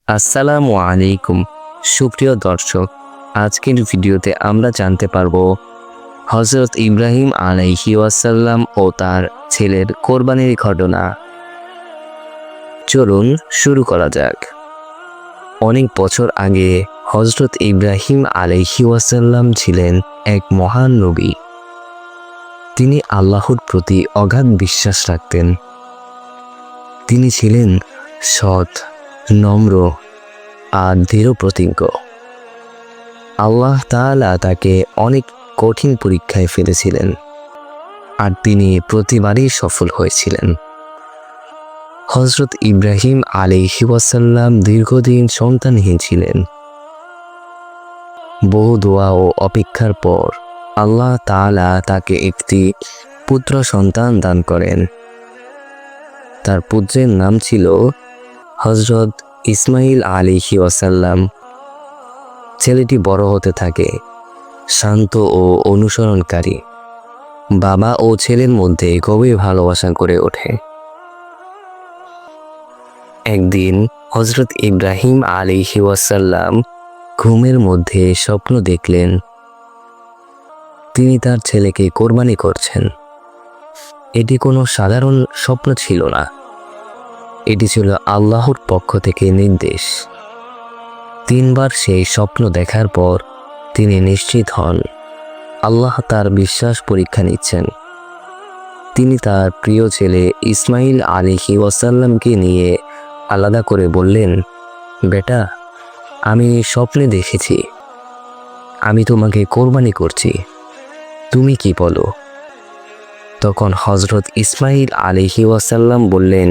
আসসালামু আলাইকুম সুপ্রিয় দর্শক, আজকের ভিডিওতে আমরা জানতে পারবো হযরত ইব্রাহিম আলাইহি ওয়াসাল্লাম ও তার ছেলের কোরবানির ঘটনা। চলুন শুরু করা যাক। অনেক বছর আগে হযরত ইব্রাহিম আলাইহি ওয়াসাল্লাম ছিলেন এক মহান নবী। তিনি আল্লাহর প্রতি অগাধ বিশ্বাস রাখতেন। তিনি ছিলেন সৎ, নম্র আর দৃঢ় প্রতিজ্ঞ। আল্লাহ তাআলা তাকে অনেক কঠিন পরীক্ষায় ফেলেছিলেন, আর তিনি প্রতিবারই সফল হয়েছিলেন। হযরত ইব্রাহিম আলাইহি ওয়াসাল্লাম দীর্ঘদিন সন্তানহীন ছিলেন। বহু দোয়া ও অপেক্ষার পর আল্লাহ তাআলা তাকে একটি পুত্র সন্তান দান করেন। তার পুত্রের নাম ছিল হযরত ইসমাইল আলাইহি ওয়াসাল্লাম। ছেলেটি বড় হতে থাকে, শান্ত ও অনুসরণকারী। বাবা ও ছেলের মধ্যে গভীর ভালোবাসা গড়ে ওঠে। একদিন হযরত ইব্রাহিম আলাইহি ওয়াসাল্লাম ঘুমের মধ্যে স্বপ্ন দেখলেন তিনি তার ছেলেকে কোরবানি করছেন। এটি কোনো সাধারণ স্বপ্ন ছিল না, এটি ছিল আল্লাহর পক্ষ থেকে নির্দেশ। তিনবার সেই স্বপ্ন দেখার পর তিনি নিশ্চিত হন আল্লাহ তার বিশ্বাস পরীক্ষা নিচ্ছেন। তিনি তার প্রিয় ছেলে ইসমাইল আলাইহি ওয়াসাল্লামকে নিয়ে আলাদা করে বললেন, বেটা, আমি স্বপ্নে দেখেছি আমি তোমাকে কোরবানি করছি, তুমি কি বলো? তখন হযরত ইসমাইল আলাইহি ওয়াসাল্লাম বললেন,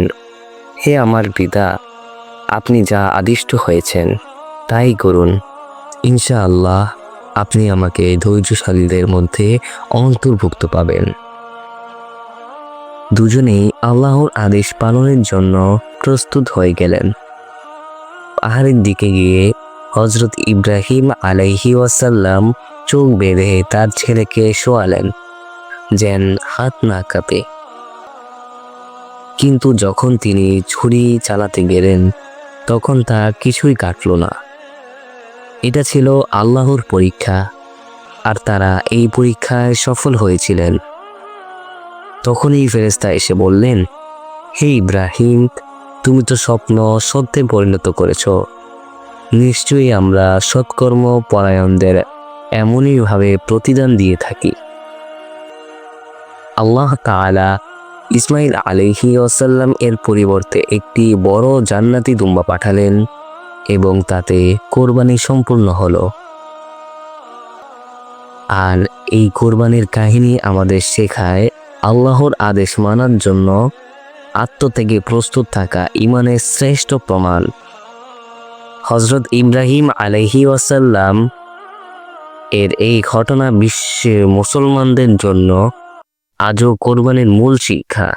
হে আমার পিতা, আপনি যা আদিষ্ট হয়েছেন তাই করুন। ইনশাআল্লাহ আপনি আমাকে ধৈর্যশালীদের মধ্যে অন্তর্ভুক্ত পাবেন। দুজনেই আল্লাহর আদেশ পালনের জন্য প্রস্তুত হয়ে গেলেন। পাহাড়ের দিকে গিয়ে হযরত ইব্রাহিম আলাইহি ওয়াসাল্লাম চোখ বেঁধে তার ছেলেকে শোয়ালেন যেন হাত না কাঁপে। কিন্তু যখন তিনি ছুরি চালাতে গেলেন তখন তার কিছুই কাটল না। এটা ছিল আল্লাহর পরীক্ষা, আর তারা এই পরীক্ষায় সফল হয়েছিলেন। তখনই ফেরেশতা এসে বললেন, হে ইব্রাহিম, তুমি তো স্বপ্ন সত্যে পরিণত করেছ। নিশ্চয়ই আমরা সৎকর্ম পরায়ণদের এমনইভাবে প্রতিদান দিয়ে থাকি। আল্লাহ তাআলা ইসমাইল আলাইহি ওয়াসাল্লাম এর পরিবর্তে একটি বড় জান্নাতি দুম্বা পাঠালেন এবং তাতে কোরবানি সম্পূর্ণ হলো। আর এই কোরবানির কাহিনী আমাদের শেখায় আল্লাহর আদেশ মানার জন্য আত্মত্যাগে প্রস্তুত থাকা ঈমানের শ্রেষ্ঠ প্রমাণ। হযরত ইব্রাহিম আলাইহি ওয়াসাল্লাম এর এই ঘটনা বিশ্বের মুসলমানদের জন্য আজও কোরবানির মূল শিক্ষা।